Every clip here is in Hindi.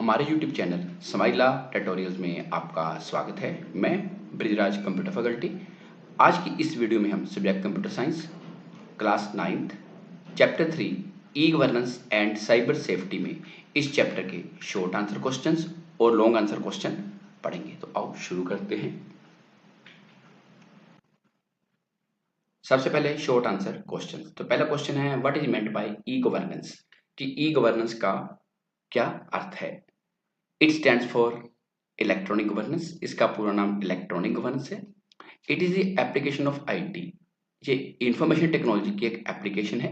हमारे YouTube चैनल समाइला ट्यूटोरियल्स में आपका स्वागत है। मैं ब्रिजराज कंप्यूटर फैकल्टी। आज की इस वीडियो में हम subject computer science class 9th chapter 3 e governance and cyber safety में इस चैप्टर के शॉर्ट आंसर क्वेश्चंस और लॉन्ग आंसर क्वेश्चन पढ़ेंगे। तो आओ शुरू करते हैं। सबसे पहले शॉर्ट आंसर क्वेश्चन। तो पहला क्वेश्चन है, what is meant by e governance, कि ई गवर्नेंस का क्या अर्थ है। It stands for electronic governance, इसका पूरा नाम इलेक्ट्रॉनिक गवर्नेंस है। It is the application of IT, ये इंफॉर्मेशन टेक्नोलॉजी की एक एप्लीकेशन है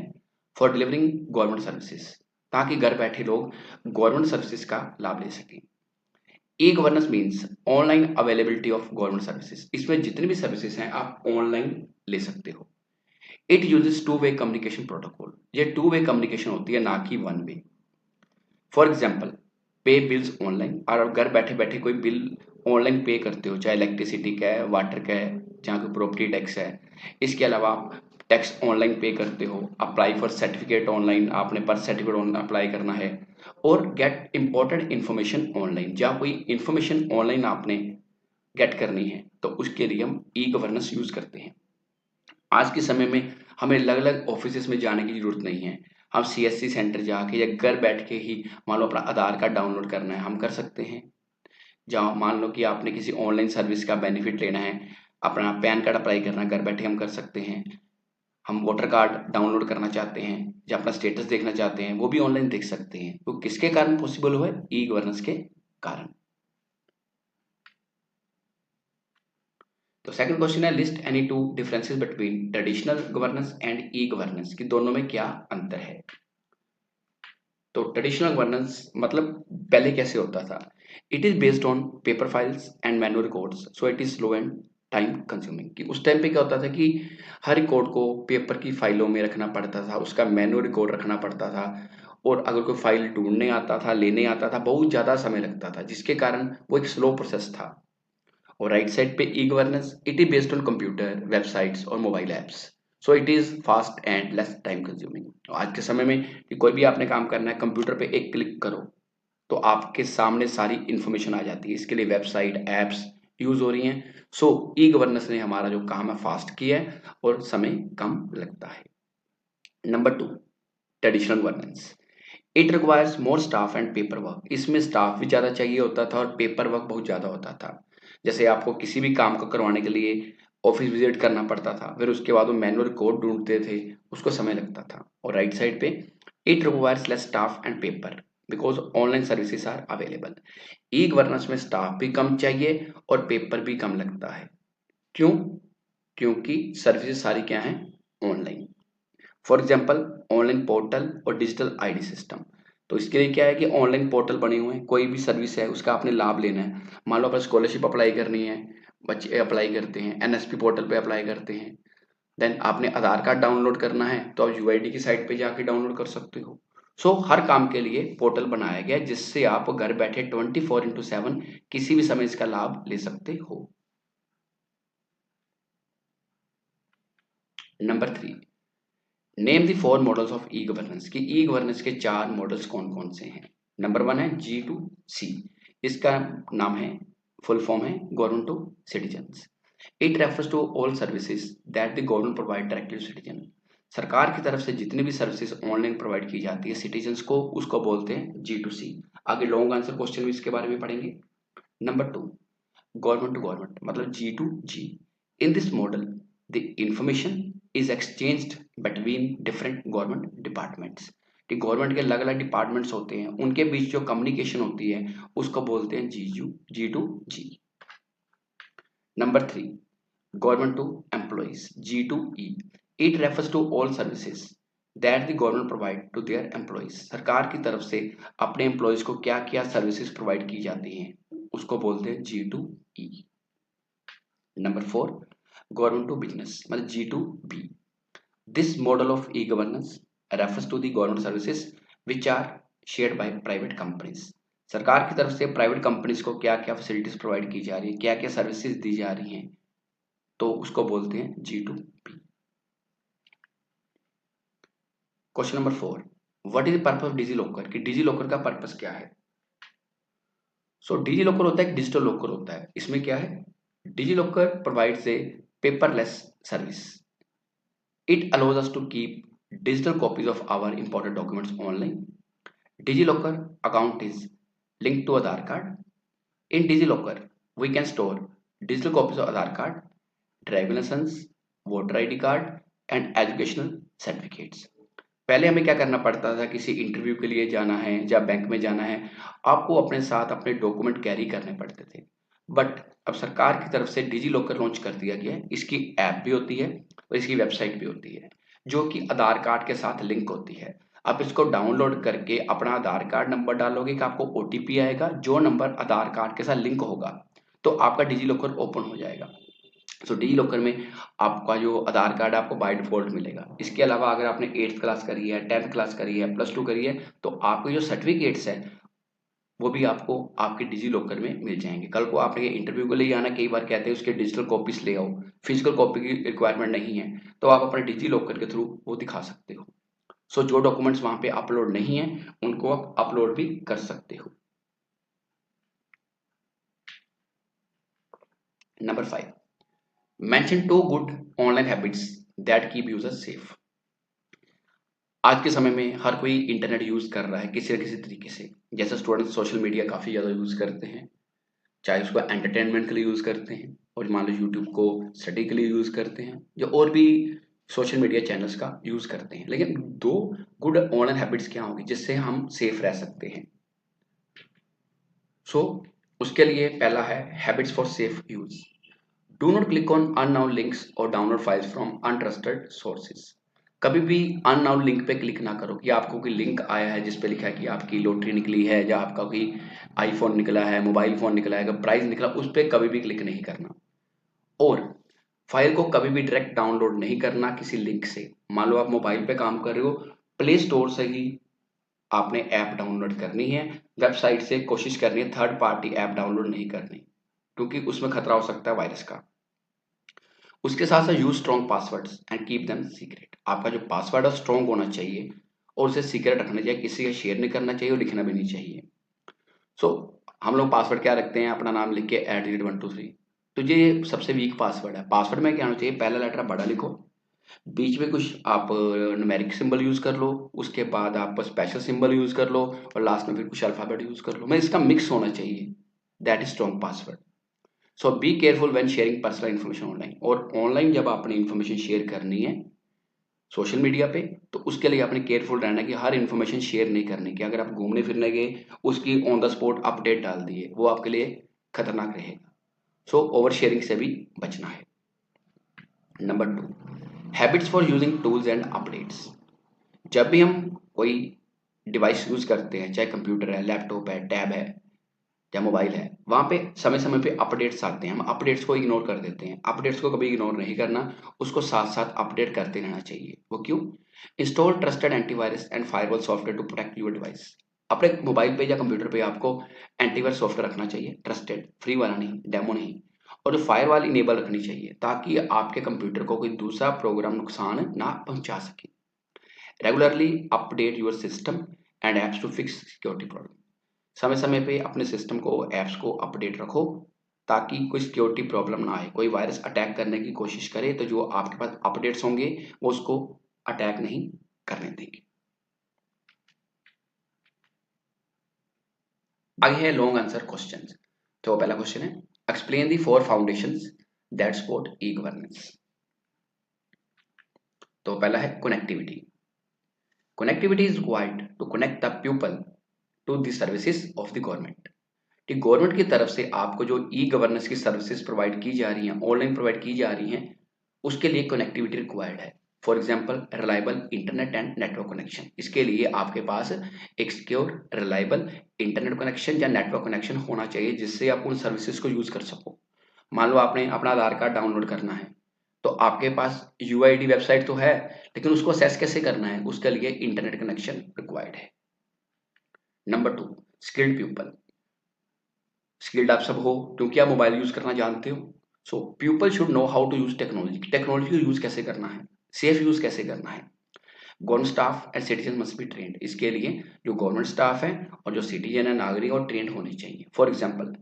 फॉर डिलीवरिंग गवर्नमेंट सर्विसेज, ताकि घर बैठे लोग गवर्नमेंट सर्विसेज का लाभ ले सकें। E governance means online availability of government services, इसमें जितनी भी सर्विसेज हैं आप ऑनलाइन ले सकते हो। It uses two way communication protocol, ये टू वे कम्युनिकेशन होती है, ना कि वन वे। फॉर एग्जाम्पल, पे बिल्स ऑनलाइन, और आप घर बैठे बैठे कोई बिल ऑनलाइन पे करते हो, चाहे इलेक्ट्रिसिटी का है, वाटर का है, जहाँ कोई प्रॉपर्टी टैक्स है। इसके अलावा आप टैक्स ऑनलाइन पे करते हो, अप्लाई फॉर सर्टिफिकेट ऑनलाइन, आपने बर्थ सर्टिफिकेट अप्लाई करना है, और गेट इंपॉर्टेंट इन्फॉर्मेशन ऑनलाइन, जहाँ कोई इन्फॉर्मेशन ऑनलाइन आपने गेट करनी है, तो उसके लिए हम ई गवर्नेंस यूज करते हैं। आज के समय में हमें अलग अलग ऑफिस में जाने की जरूरत नहीं है। हम सीएससी सेंटर जाके या घर बैठ के ही, मान लो अपना आधार कार्ड डाउनलोड करना है, हम कर सकते हैं। जहाँ मान लो कि आपने किसी ऑनलाइन सर्विस का बेनिफिट लेना है, अपना पैन कार्ड अप्लाई करना है, घर बैठे हम कर सकते हैं। हम वोटर कार्ड डाउनलोड करना चाहते हैं या अपना स्टेटस देखना चाहते हैं, वो भी ऑनलाइन देख सकते हैं। तो किसके कारण पॉसिबल हुआ है? ई गवर्नेंस के कारण। तो सेकंड क्वेश्चन है, list any two differences between traditional governance and e governance, कि दोनों में क्या अंतर है। तो ट्रेडिशनल गवर्नेंस मतलब पहले कैसे होता था। It is based on paper files and manual records, so it is slow and time consuming, कि उस टाइम पे क्या होता था कि हर रिकॉर्ड को पेपर की फाइलों में रखना पड़ता था, उसका मैनुअल रिकॉर्ड रखना पड़ता था, और अगर कोई फाइल ढूंढने आता था, लेने आता था, बहुत ज्यादा समय लगता था, जिसके कारण वो एक स्लो प्रोसेस था। और राइट साइड पे e governance, it is based on computer, websites और mobile apps, so it is fast and less time consuming. आज के समय में कि कोई भी आपने काम करना है, कंप्यूटर पे एक क्लिक करो तो आपके सामने सारी इंफॉर्मेशन आ जाती है। इसके लिए वेबसाइट एप्स यूज हो रही हैं। सो ई गवर्नेंस ने हमारा जो काम है फास्ट किया है और समय कम लगता है। Number 2, traditional governance. It requires more staff and paper work, इसमें स्टाफ भी ज्यादा चाहिए होता था और पेपर वर्क बहुत ज्यादा होता था। जैसे आपको किसी भी काम को करवाने के लिए ऑफिस विजिट करना पड़ता था, फिर उसके बाद वो मैनुअल कोड ढूंढते थे, उसको समय लगता था। और राइट साइड पे, it requires less staff and paper because online services are available. E governance में स्टाफ भी कम चाहिए और पेपर भी कम लगता है। क्यों? क्योंकि सर्विसेज सारी क्या है? Online. For example, online portal और डिजिटल आईडी सिस्टम। तो इसके लिए क्या है कि ऑनलाइन पोर्टल बने हुए हैं, कोई भी सर्विस है उसका आपने लाभ लेना है। मान लो अपना स्कॉलरशिप अप्लाई करनी है, बच्चे अप्लाई करते हैं, एनएसपी पोर्टल पे अप्लाई करते हैं। देन आपने आधार कार्ड डाउनलोड करना है तो आप यूआईडी की साइट पे जाके डाउनलोड कर सकते हो। सो हर काम के लिए पोर्टल बनाया गया है, जिससे आप घर बैठे 24/7 किसी भी समय इसका लाभ ले सकते हो। Number 3, name the 4 models of e governance, की ई गवर्नेंस के 4 मॉडल्स कौन कौन से हैं। नंबर 1 है G2C, इसका नाम है, फुल फॉर्म है government to citizens. It refers to all services that the government provide directly to citizen, सरकार की तरफ से जितनी भी सर्विसेज ऑनलाइन प्रोवाइड की जाती है सिटीजन्स को, उसको बोलते हैं G2C। आगे लॉन्ग आंसर क्वेश्चन भी इसके बारे में पढ़ेंगे। नंबर 2, गवर्नमेंट टू गवर्नमेंट मतलब G2G। In this model the information is exchanged between different government departments, कि गवर्नमेंट के अलग अलग डिपार्टमेंट्स होते हैं, उनके बीच जो कम्युनिकेशन होती है उसको बोलते हैं G2G। Number 3, government to employees G2E। It refers to all services that the government provide to their employees, सरकार की तरफ से अपने एम्प्लॉइज को क्या क्या सर्विसेज प्रोवाइड की जाती हैं, उसको बोलते हैं G2E। Number 4, government to business मतलब G2B। This model of e governance refers to the government services which are shared by private companies, सरकार की तरफ से प्राइवेट कंपनीज को क्या क्या फैसिलिटीज प्रोवाइड की जा रही है, क्या क्या सर्विसेज दी जा रही हैं, तो उसको बोलते हैं G2B। Question number 4, what is the purpose of DigiLocker, कि डिजी लॉकर का पर्पस क्या है। सो डिजी लॉकर होता है एक डिजिटल लॉकर होता है। इसमें क्या है, DigiLocker provides a paperless service. It allows us to keep digital copies of our important documents online. DigiLocker account is linked to Aadhaar card. In DigiLocker, we can store digital copies of Aadhaar card, driving license, voter ID card and educational certificates. पहले हमें क्या करना पड़ता था, किसी इंटरव्यू के लिए जाना है या बैंक में जाना है, आपको अपने साथ अपने डॉक्यूमेंट कैरी करने पड़ते थे। बट अब सरकार की तरफ से डिजी लॉकर लॉन्च कर दिया गया है। इसकी ऐप भी होती है और इसकी वेबसाइट भी होती है जो कि आधार कार्ड के साथ लिंक होती है। आप इसको डाउनलोड करके अपना आधार कार्ड नंबर डालोगे कि आपको ओटीपी आएगा, जो नंबर आधार कार्ड के साथ लिंक होगा तो आपका डिजी लॉकर ओपन हो जाएगा। सो डिजी लॉकर में आपका जो आधार कार्ड आपको बाय डिफॉल्ट मिलेगा। इसके अलावा अगर आपने 8th क्लास करी है, 10th क्लास करी है, +2 करी है तो आपके जो सर्टिफिकेट्स है वो भी आपको आपके डिजी लॉकर में मिल जाएंगे। कल को आपने इंटरव्यू के लिए जाना, कई बार कहते हैं उसके डिजिटल कॉपीज ले आओ, फिजिकल कॉपी की रिक्वायरमेंट नहीं है तो आप अपने डिजी लॉकर के थ्रू वो दिखा सकते हो। सो जो डॉक्यूमेंट्स वहां पे अपलोड नहीं है उनको आप अपलोड भी कर सकते हो। Number 5, mention 2 good online habits that keep users safe. आज के समय में हर कोई इंटरनेट यूज कर रहा है किसी न किसी तरीके से। जैसे स्टूडेंट्स सोशल मीडिया काफी ज्यादा यूज करते हैं, चाहे उसको एंटरटेनमेंट के लिए यूज करते हैं और मान लो यूट्यूब को स्टडी के लिए यूज करते हैं, जो और भी सोशल मीडिया चैनल्स का यूज करते हैं। लेकिन 2 गुड ऑनलाइन हैबिट्स क्या होंगी जिससे हम सेफ रह सकते हैं? सो उसके लिए पहला है habits for safe use. Do not click on unknown links और download files from untrusted sources. कभी भी अननाउन लिंक पे क्लिक ना करो कि आपको कोई लिंक आया है जिस पे लिखा है कि आपकी लॉटरी निकली है या आपका कोई आईफोन निकला है, मोबाइल फोन निकला है, प्राइस निकला, उस पर कभी भी क्लिक नहीं करना। और फाइल को कभी भी डायरेक्ट डाउनलोड नहीं करना किसी लिंक से। मान लो आप मोबाइल पे काम कर रहे हो, प्ले स्टोर से ही आपने ऐप डाउनलोड करनी है, वेबसाइट से कोशिश करनी है थर्ड पार्टी ऐप डाउनलोड नहीं करनी, क्योंकि उसमें खतरा हो सकता है वायरस का। उसके साथ साथ use strong passwords and keep them secret. आपका जो पासवर्ड है स्ट्रॉन्ग होना चाहिए और उसे सीक्रेट रखना चाहिए, किसी का शेयर नहीं करना चाहिए और लिखना भी नहीं चाहिए। सो हम लोग पासवर्ड क्या रखते हैं, अपना नाम लिख के @123। तो ये सबसे वीक पासवर्ड है। पासवर्ड में क्या होना चाहिए, पहला लेटर बड़ा लिखो, बीच में कुछ आप न्यूमेरिक सिंबल यूज कर लो, उसके बाद आप स्पेशल सिंबल यूज कर लो और लास्ट में फिर कुछ अल्फाबेट यूज कर लो। मैं इसका मिक्स होना चाहिए, that is strong password. So be careful when sharing personal information online. और ऑनलाइन जब आपने इन्फॉर्मेशन शेयर करनी है सोशल मीडिया पे तो उसके लिए आपने केयरफुल रहना है कि हर इन्फॉर्मेशन शेयर नहीं करनी कि अगर आप घूमने फिरने गए उसकी ऑन द स्पॉट अपडेट डाल दिए, वो आपके लिए खतरनाक रहेगा। सो ओवर शेयरिंग से भी बचना है। Number 2, habits for using tools and updates. जब भी हम कोई डिवाइस यूज करते हैं, चाहे कंप्यूटर है, लैपटॉप है, टैब है या मोबाइल है, वहां पे समय समय पे अपडेट्स आते हैं, हम अपडेट्स को इग्नोर कर देते हैं। अपडेट्स को कभी इग्नोर नहीं करना, उसको साथ साथ अपडेट करते रहना चाहिए। वो क्यों? Install trusted antivirus and firewall software to protect your device. अपने मोबाइल पे या कंप्यूटर पे आपको एंटीवायरस सॉफ्टवेयर रखना चाहिए, ट्रस्टेड, फ्री वाला नहीं, डेमो नहीं। और जो फायरवॉल इनेबल रखनी चाहिए ताकि आपके कंप्यूटर को कोई दूसरा प्रोग्राम नुकसान ना पहुंचा सके। Regularly update your system and apps to fix security problem. समय समय पे अपने सिस्टम को, एप्स को अपडेट रखो ताकि कोई सिक्योरिटी प्रॉब्लम ना आए। कोई वायरस अटैक करने की कोशिश करे तो जो आपके पास अपडेट्स होंगे वो उसको अटैक नहीं करने देंगे। आगे है लॉन्ग आंसर क्वेश्चन। तो पहला क्वेश्चन है, explain the 4 foundations that support e governance. तो पहला है connectivity. Connectivity is required to connect the people to the services of the government. कि गवर्नमेंट की तरफ से आपको जो ई गवर्नेंस की सर्विसेज प्रोवाइड की जा रही हैं, ऑनलाइन प्रोवाइड की जा रही हैं, उसके लिए कनेक्टिविटी रिक्वायर्ड है। For example reliable internet and network connection. इसके लिए आपके पास एक सिक्योर रिलायबल इंटरनेट कनेक्शन या नेटवर्क कनेक्शन होना चाहिए जिससे आप उन सर्विसेज को यूज कर सको। मान लो आपने अपना आधार कार्ड डाउनलोड करना है तो आपके पास यूआईडी वेबसाइट तो है, लेकिन उसको एक्सेस कैसे करना है, उसके लिए इंटरनेट कनेक्शन रिक्वायर्ड है। Number 2, skilled people. स्किल्ड आप सब हो क्योंकि आप मोबाइल यूज करना जानते हो। So people should know how to use technology. Technology को यूज कैसे करना है, सेफ यूज कैसे करना है। Government staff and citizen must be trained. इसके लिए जो गवर्नमेंट स्टाफ है और जो सिटीजन है, नागरिक, और ट्रेंड होने चाहिए। फॉर एग्जाम्पल,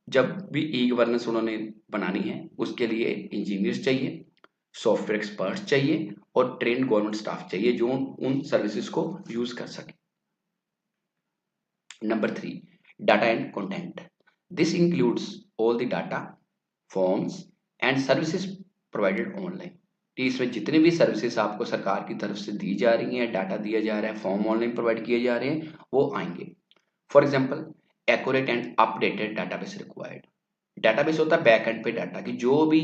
जब भी ई गवर्नेंस उन्होंने बनानी है उसके लिए इंजीनियर्स चाहिए, सॉफ्टवेयर एक्सपर्ट्स चाहिए और ट्रेंड गवर्नमेंट स्टाफ चाहिए जो उन सर्विसेज को यूज कर सके। Number 3, data and content. This includes all the data, forms and services provided online. इसमें जितने भी सर्विसेज आपको सरकार की तरफ से दी जा रही हैं, डाटा दिया जा रहा है, फॉर्म ऑनलाइन प्रोवाइड किए जा रहे हैं, वो आएंगे। For example, accurate and updated database required. Database होता है बैक एंड पे डाटा की, जो भी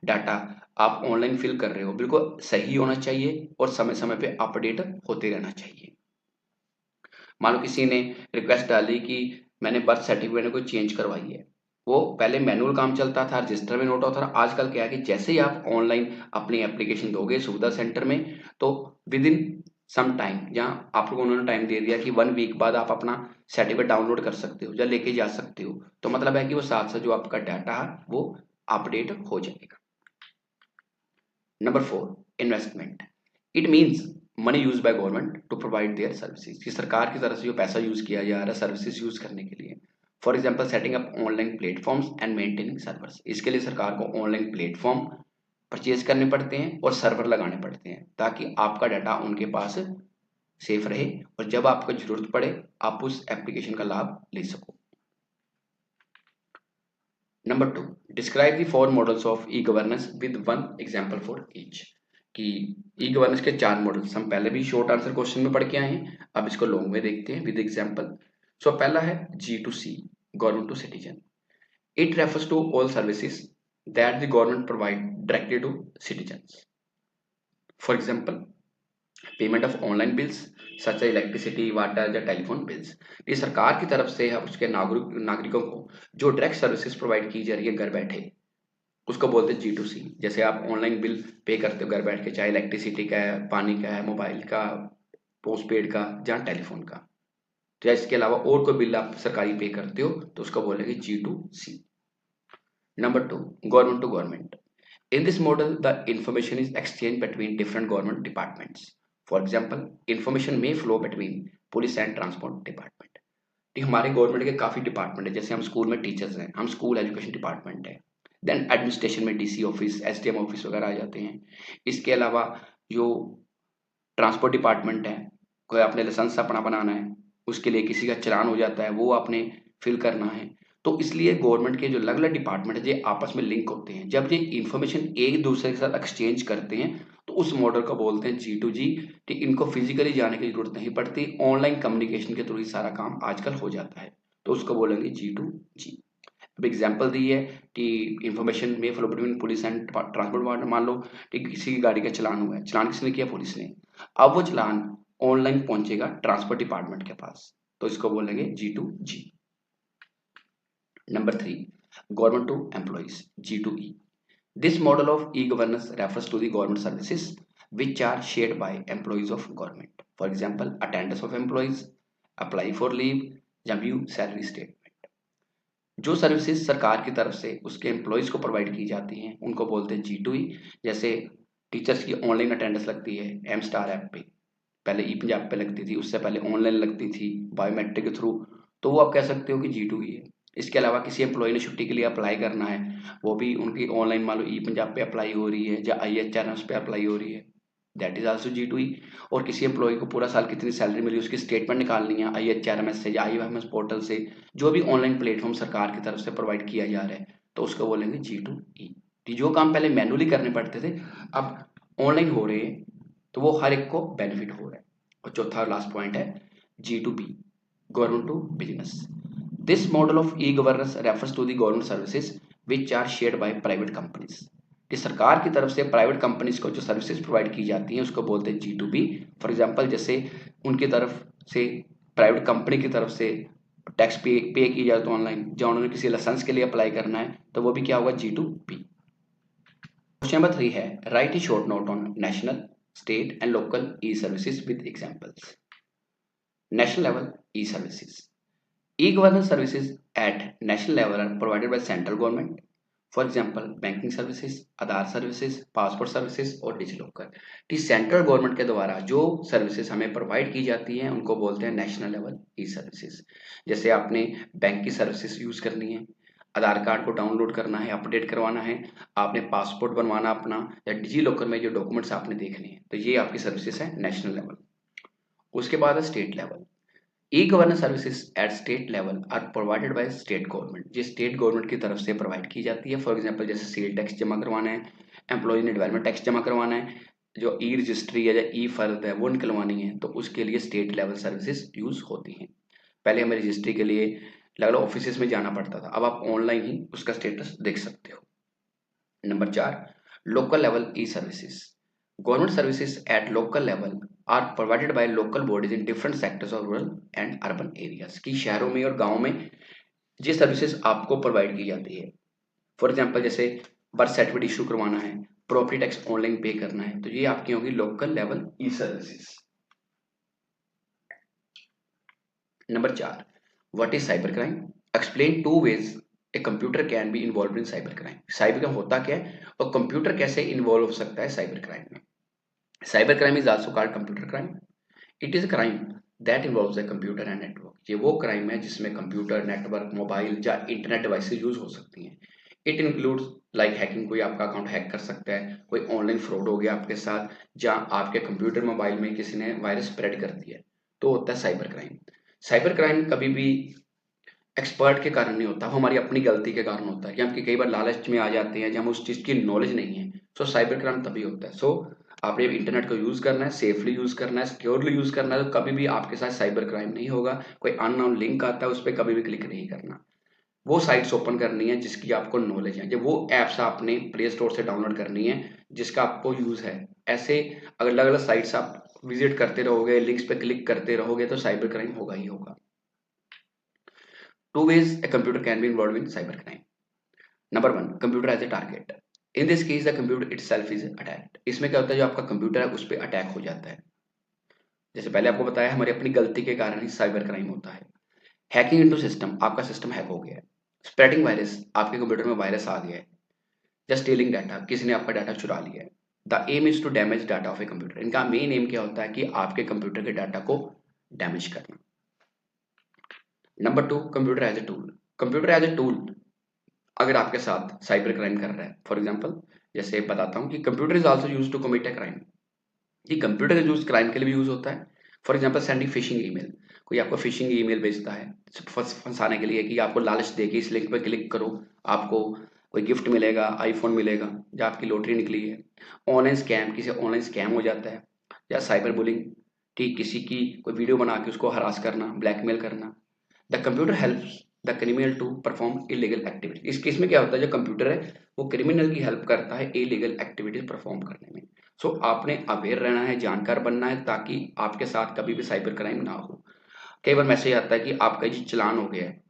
डाटा आप ऑनलाइन फिल कर रहे हो बिल्कुल सही होना चाहिए और समय समय पे अपडेट होते रहना चाहिए। मान लो किसी ने रिक्वेस्ट डाली कि मैंने बर्थ सर्टिफिकेट में कोई चेंज करवाई है, वो पहले मैनुअल काम चलता था, रजिस्टर में नोट होता था। आजकल क्या है कि जैसे ही आप ऑनलाइन अपनी एप्लीकेशन दोगे सुविधा सेंटर में, तो विद इन सम टाइम, जहाँ आप लोगों उन्होंने टाइम दे दिया कि 1 वीक बाद आप अपना सर्टिफिकेट डाउनलोड कर सकते हो या लेके जा सकते हो, तो मतलब है कि वो साथ साथ जो आपका डाटा है वो अपडेट हो जाएगा। Number 4, investment. It means money use by government to provide their services. कि सरकार की तरफ से जो पैसा यूज किया जा रहा है सर्विसेज यूज करने के लिए। For example, setting up online platforms and maintaining servers. इसके लिए सरकार को ऑनलाइन प्लेटफॉर्म परचेज करने पड़ते हैं और सर्वर लगाने पड़ते हैं ताकि आपका डाटा उनके पास सेफ रहे और जब आपको जरूरत पड़े आप उस एप्लीकेशन का लाभ ले सको। Number 2, describe the 4 models of e governance with 1 example for each. कि ई गवर्नेंस के 4 मॉडल्स हम पहले भी शॉर्ट आंसर क्वेश्चन में पढ़ के आए हैं, अब इसको लॉन्ग में देखते हैं विद एग्जाम्पल। सो पहला है G2C, government to citizen. It refers to all services that the government provide directly to citizens. For example, payment of online bills such electricity, water या टेलीफोन बिल्स। ये सरकार की तरफ से उसके नागरिकों को जो डायरेक्ट सर्विसेज प्रोवाइड की जा रही है घर बैठे, उसको बोलते हैं G2C। जैसे आप ऑनलाइन बिल पे करते हो घर बैठ के, चाहे इलेक्ट्रिसिटी का है, पानी का है, मोबाइल का, पोस्ट पेड का, जहाँ टेलीफोन का, तो या इसके अलावा और कोई बिल आप सरकारी पे करते हो तो उसको बोलेंगे G2C। Number 2, government to government. In this model, the information is exchanged between different government departments. For example, information may flow between police and transport department. कि हमारे गवर्नमेंट के काफी डिपार्टमेंट है, जैसे हम स्कूल में टीचर्स हैं, हम स्कूल एजुकेशन डिपार्टमेंट है। देन एडमिनिस्ट्रेशन में DC ऑफिस, SDM ऑफिस वगैरह आ जाते हैं। इसके अलावा जो ट्रांसपोर्ट डिपार्टमेंट है, कोई आपने लाइसेंस अपना बनाना है, उसके लिए किसी का चलान हो जाता है, वो आपने फिल करना है। तो इसलिए गवर्नमेंट के जो अलग अलग डिपार्टमेंट है ये आपस में लिंक होते हैं। जब ये इंफॉर्मेशन एक दूसरे के साथ एक्सचेंज करते हैं तो उस मॉडल को बोलते हैं G2G। कि इनको फिजिकली जाने की जरूरत नहीं पड़ती, ऑनलाइन कम्युनिकेशन के थ्रू ही सारा काम आजकल हो जाता है, तो उसको बोलेंगे G2G। अब एग्जाम्पल दी है कि इंफॉर्मेशन में flow between police and transport ward. मान लो कि किसी की गाड़ी का चलान हुआ है, चलान किसने किया? पुलिस ने। अब वो चलान ऑनलाइन पहुंचेगा ट्रांसपोर्ट डिपार्टमेंट के पास, तो इसको बोलेंगे G2G। Number 3, government to employees, G2E। This model of e governance refers to the government services which are shared by employees of government. For example, attendance of employees, apply for leave, या view salary statement। जो सर्विसेज सरकार की तरफ से उसके एम्प्लॉयज को प्रोवाइड की जाती हैं उनको बोलते हैं G2E। जैसे टीचर्स की ऑनलाइन अटेंडेंस लगती है M स्टार ऐप पे, पहले ई पंजाब पे लगती थी, उससे पहले ऑनलाइन लगती थी बायोमेट्रिक के थ्रू, तो वो आप कह सकते हो कि G2E है। इसके अलावा किसी एम्प्लॉय ने छुट्टी के लिए अप्लाई करना है, वो भी उनकी ऑनलाइन मान लो ई पंजाब पे अप्लाई हो रही है या IHRMS पे अप्लाई हो रही है, दैट इज आल्सो G2E। और किसी एम्प्लॉय को पूरा साल कितनी सैलरी मिली उसकी स्टेटमेंट निकालनी है IHRMS से या IOMS पोर्टल से, जो भी ऑनलाइन प्लेटफॉर्म सरकार की तरफ से प्रोवाइड किया जा रहा है, तो उसको बोलेंगे G2E। जो काम पहले मैनुअली करने पड़ते थे अब ऑनलाइन हो रहे हैं, तो वो हर एक को बेनिफिट हो रहा है। और चौथा लास्ट पॉइंट है G2B, government to business. This model of e governance refers to the government services which are shared by private companies. कि सरकार की तरफ से प्राइवेट कंपनीज को जो सर्विसेज प्रोवाइड की जाती हैं उसको बोलते हैं G2B। फॉर एग्जांपल, जैसे उनकी तरफ से प्राइवेट कंपनी की तरफ से टैक्स पे की जाए तो ऑनलाइन, जब उन्होंने किसी लाइसेंस के लिए अप्लाई करना है तो वो भी क्या होगा? G2B। क्वेश्चन नंबर 3 है right A short note on national, state and local E services with examples. National level e services. E-governance services at national level are provided by central government. For example banking services, Aadhaar services, passport services और डिजिलॉकर। टी सेंट्रल गवर्नमेंट के द्वारा जो सर्विसेज हमें प्रोवाइड की जाती हैं उनको बोलते हैं नेशनल लेवल ई सर्विसेज। जैसे आपने बैंक की सर्विसेज यूज करनी है, आधार कार्ड को डाउनलोड करना है, अपडेट करवाना है, आपने पासपोर्ट बनवाना अपना, या डिजिलॉकर में जो डॉक्यूमेंट्स आपने देखने हैं, तो ये आपकी सर्विसेज है नेशनल लेवल। उसके बाद है state level. E governance services at state level are provided by state government, जो स्टेट गवर्नमेंट की तरफ से प्रोवाइड की जाती है। फॉर एग्जांपल जैसे सेल टैक्स जमा करवाना है, एम्प्लॉय डेवलपमेंट टैक्स जमा करवाना है, जो ई रजिस्ट्री है या ई फर्द है वो निकलवानी है, तो उसके लिए स्टेट लेवल सर्विसेज यूज होती हैं। पहले हमें रजिस्ट्री के लिए अलग अलग ऑफिस में जाना पड़ता था, अब आप ऑनलाइन ही उसका स्टेटस देख सकते हो। Number 4, local level e services. Government services at local level are provided by local bodies in different sectors of rural and urban areas, की शहरों में और गांवों में ये सर्विसेज आपको प्रोवाइड की जाती है। फॉर एग्जांपल जैसे बर्थ सर्टिफिकेट इशू करवाना है, प्रॉपर्टी टैक्स ऑनलाइन पे करना है, तो ये आपकी होगी local level e services. Number 4, what is cyber crime? Explain 2 ways a computer can be involve in cyber crime. Cyber crime होता क्या है और कंप्यूटर कैसे इन्वॉल्व हो सकता है साइबर क्राइम में। Cyber crime is also called computer crime. It is a crime that involves a computer and network. ये वो क्राइम है जिसमें कंप्यूटर, नेटवर्क, मोबाइल या इंटरनेट डिवाइसेज यूज हो सकती हैं। इट इंक्लूड्स लाइक हैकिंग, कोई आपका अकाउंट हैक कर सकता है, कोई ऑनलाइन फ्रॉड हो गया आपके साथ, जहाँ आपके कंप्यूटर मोबाइल में किसी ने वायरस स्प्रेड कर दिया है, तो होता है साइबर क्राइम। साइबर क्राइम कभी भी एक्सपर्ट के कारण नहीं होता, वो हमारी अपनी गलती के कारण होता है कि हम कई बार लालच में आ जाते हैं, जब हम उस चीज़ की नॉलेज नहीं है। सो साइबर क्राइम तभी होता है। सो आपने इंटरनेट को यूज़ करना है, सेफली यूज़ करना है, सिक्योरली यूज़ करना है, तो कभी भी आपके साथ साइबर क्राइम नहीं होगा। कोई अननोन लिंक आता है उस पर कभी भी क्लिक नहीं करना। वो साइट्स ओपन करनी है जिसकी आपको नॉलेज है, जब वो ऐप्स आपने प्ले स्टोर से डाउनलोड करनी है जिसका आपको यूज़ है। ऐसे अगर अलग अलग साइट्स आप विजिट करते रहोगे, लिंक्स पे क्लिक करते रहोगे, तो साइबर क्राइम होगा ही होगा। 2 ways a computer can be involved in cybercrime. Number 1, computer as a target. In this case, the computer itself is attacked. इसमें क्या होता है, जो आपका कंप्यूटर है उस पर अटैक हो जाता है। जैसे पहले आपको बताया, हमारी अपनी गलती के कारण ही साइबर क्राइम होता है। हैकिंग इनटू सिस्टम, आपका सिस्टम हैक हो गया है। स्प्रेडिंग वायरस, आपके कंप्यूटर में वायरस आ गया है। जस्ट स्टीलिंग डाटा, किसी ने आपका डाटा चुरा लिया है। The aim is to damage data of a computer. इनका मेन एम क्या होता है कि आपके कंप्यूटर के डाटा को डैमेज करना। Number 2, computer as a tool. Computer as a tool अगर आपके साथ साइबर क्राइम कर रहा है, फॉर एग्जांपल जैसे बताता हूँ कि computer is also used to commit a crime. ये कंप्यूटर का यूज क्राइम के लिए भी यूज होता है। For example sending phishing email, कोई आपको फिशिंग ईमेल भेजता है फंसाने के लिए कि आपको लालच देके इस लिंक पे क्लिक करो, आपको कोई गिफ्ट मिलेगा, आईफोन मिलेगा, या आपकी लॉटरी निकली है। ऑनलाइन स्कैम, किसी ऑनलाइन स्कैम हो जाता है, या साइबर बुलिंग, ठीक, किसी की कोई वीडियो बना के उसको हरास करना, ब्लैकमेल करना। The computer helps the criminal to perform illegal activity. इस केस में क्या होता है, जो कंप्यूटर है वो क्रिमिनल की हेल्प करता है इलीगल एक्टिविटीज परफॉर्म करने में। सो आपने अवेयर रहना है, जानकार बनना है, ताकि आपके साथ कभी भी साइबर क्राइम ना हो। कई बार मैसेज आता है कि आपका जी चलान हो गया है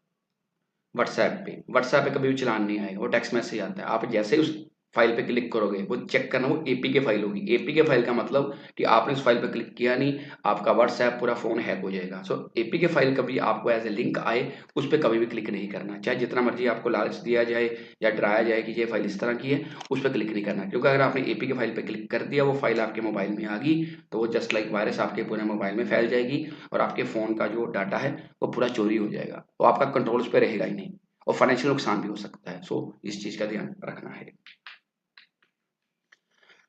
व्हाट्सएप पे कभी भी चलान नहीं आएगा, वो टेक्स्ट मैसेज आता है। आप जैसे ही उस फाइल पे क्लिक करोगे, वो चेक करना, वो एपीके फाइल होगी। एपीके फाइल का मतलब कि आपने उस फाइल पे क्लिक किया नहीं, आपका व्हाट्सएप पूरा फोन हैक हो जाएगा। सो एपीके फाइल कभी आपको एज ए लिंक आए, उस पर कभी भी क्लिक नहीं करना, चाहे जितना मर्जी आपको लालच दिया जाए या डराया जाए कि ये फाइल इस तरह की है, उस पर क्लिक नहीं करना। क्योंकि अगर आपने एपीके फाइल पे क्लिक कर दिया, वो फाइल आपके मोबाइल में आ गई, तो वो जस्ट लाइक वायरस आपके पूरे मोबाइल में फैल जाएगी और आपके फोन का जो डाटा है वो पूरा चोरी हो जाएगा, तो आपका कंट्रोल उस पर रहेगा ही नहीं, और फाइनेंशियल नुकसान भी हो सकता है। सो इस चीज का ध्यान रखना है।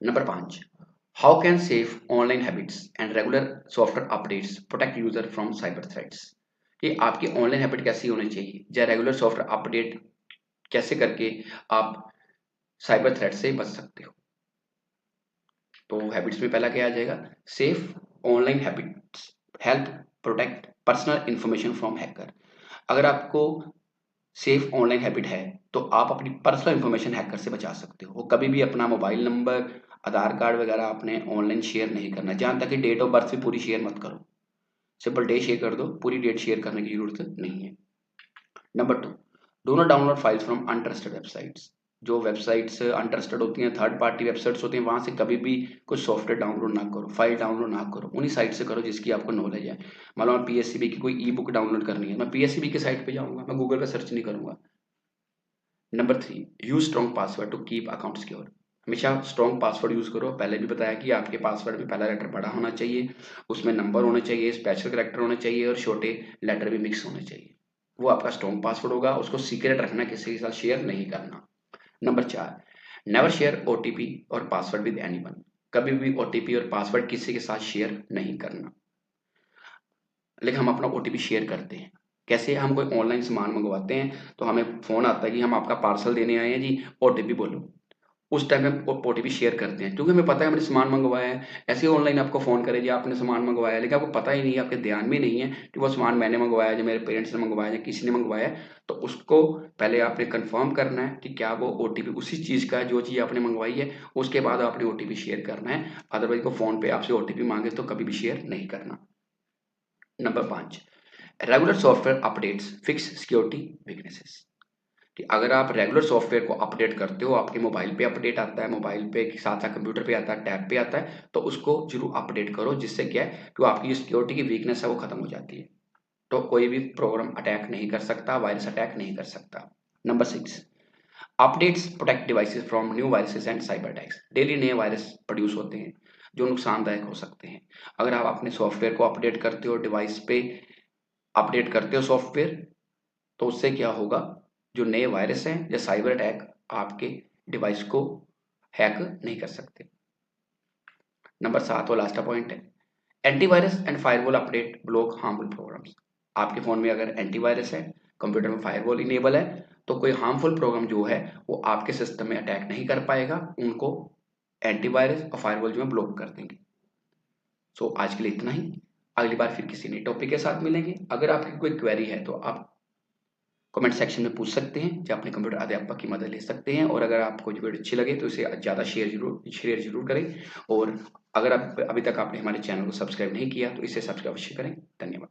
Number 5, how can safe online habits and regular software updates protect user from cyber threats. ये आपकी ऑनलाइन हैबिट कैसी होनी चाहिए, या रेगुलर सॉफ्टवेयर अपडेट कैसे करके आप साइबर थ्रेट से बच सकते हो। तो हैबिट्स में पहला क्या आ जाएगा, safe online habits help protect personal information from hacker. अगर आपको सेफ ऑनलाइन हैबिट है तो आप अपनी पर्सनल इंफॉर्मेशन हैकर से बचा सकते हो। वो कभी भी अपना मोबाइल नंबर, आधार कार्ड वगैरह आपने ऑनलाइन शेयर नहीं करना। जहां तक कि डेट ऑफ बर्थ भी पूरी शेयर मत करो, सिंपल डे शेयर कर दो, पूरी डेट शेयर करने की जरूरत नहीं है। Number 2, do not download files from untrusted websites. जो वेबसाइट्स अनट्रस्टेड होती हैं, थर्ड पार्टी वेबसाइट्स होती हैं, वहां से कभी भी कुछ सॉफ्टवेयर डाउनलोड ना करो, फाइल डाउनलोड ना करो। उन्हीं साइट से करो जिसकी आपको नॉलेज है। मान लो पीएससीबी की कोई ई बुक डाउनलोड करनी है, मैं पीएससीबी की साइट पे जाऊंगा, मैं गूगल पे सर्च नहीं करूंगा। Number 3, use strong password to keep account secure. हमेशा स्ट्रॉन्ग पासवर्ड यूज करो। पहले भी बताया कि आपके पासवर्ड में पहला लेटर बड़ा होना चाहिए, उसमें नंबर होने चाहिए, स्पेशल कैरेक्टर होने चाहिए और छोटे लेटर भी मिक्स होने चाहिए। वो आपका स्ट्रॉन्ग पासवर्ड होगा। उसको सीक्रेट रखना, किसी के साथ शेयर नहीं करना। नंबर 4, नेवर शेयर ओटीपी और पासवर्ड विद एनीवन। कभी भी ओटीपी और पासवर्ड किसी के साथ शेयर नहीं करना। लेकिन हम अपना ओटीपी शेयर करते हैं। कैसे? हम कोई ऑनलाइन सामान मंगवाते हैं तो हमें फोन आता है कि हम आपका पार्सल देने आए हैं जी, ओटीपी बोलो। उस टाइम हम ओटीपी शेयर करते हैं क्योंकि हमें पता है हमने सामान मंगवाया है। ऐसे ही ऑनलाइन आपको फोन करे जी आपने सामान मंगवाया, लेकिन आपको पता ही नहीं है, आपके ध्यान में नहीं है कि वो सामान मैंने मंगवाया है, जो मेरे पेरेंट्स ने मंगवाया है, किसी ने मंगवाया है। तो उसको पहले आपने कंफर्म करना है कि क्या वो ओटीपी उसी चीज का है जो चीज आपने मंगवाई है। उसके बाद आपने ओटीपी शेयर करना है। अदरवाइज को फोन पे आपसे ओटीपी मांगे तो कभी भी शेयर नहीं करना। Number 5, regular software updates fix security weaknesses. कि अगर आप रेगुलर सॉफ्टवेयर को अपडेट करते हो, आपके मोबाइल पे अपडेट आता है, मोबाइल पे साथ साथ कंप्यूटर पे आता है, टैब पे आता है, तो उसको जरूर अपडेट करो। जिससे क्या है कि आपकी जो सिक्योरिटी की वीकनेस है वो खत्म हो जाती है। तो कोई भी प्रोग्राम अटैक नहीं कर सकता, वायरस अटैक नहीं कर सकता। Number 6, updates protect devices from new viruses and cyber attacks. Daily नए वायरस प्रोड्यूस होते हैं जो नुकसानदायक हो सकते हैं। अगर आप अपने सॉफ्टवेयर को अपडेट करते हो, डिवाइस पे अपडेट करते हो सॉफ्टवेयर, तो उससे क्या होगा, जो नए वायरस हैं या साइबर अटैक आपके डिवाइस को हैक नहीं कर सकते। नंबर 7 और लास्ट पॉइंट है, antivirus and firewall update block harmful programs. आपके फोन में अगर एंटीवायरस है, कंप्यूटर में फायरवॉल इनेबल है, तो कोई हार्मफुल प्रोग्राम जो है वो आपके सिस्टम में अटैक नहीं कर पाएगा। उनको एंटीवायरस और फायरवॉल जो है ब्लॉक कर देंगे। सो आज के लिए इतना ही। अगली बार फिर किसी नए टॉपिक के साथ मिलेंगे। अगर आपकी कोई क्वेरी है तो आप कमेंट सेक्शन में पूछ सकते हैं, या अपने कंप्यूटर अध्यापक की मदद ले सकते हैं। और अगर आपको वीडियो अच्छी लगे तो इसे ज़्यादा शेयर जरूर करें। और अगर आप अभी तक आपने हमारे चैनल को सब्सक्राइब नहीं किया तो इसे सब्सक्राइब अवश्य करें। धन्यवाद।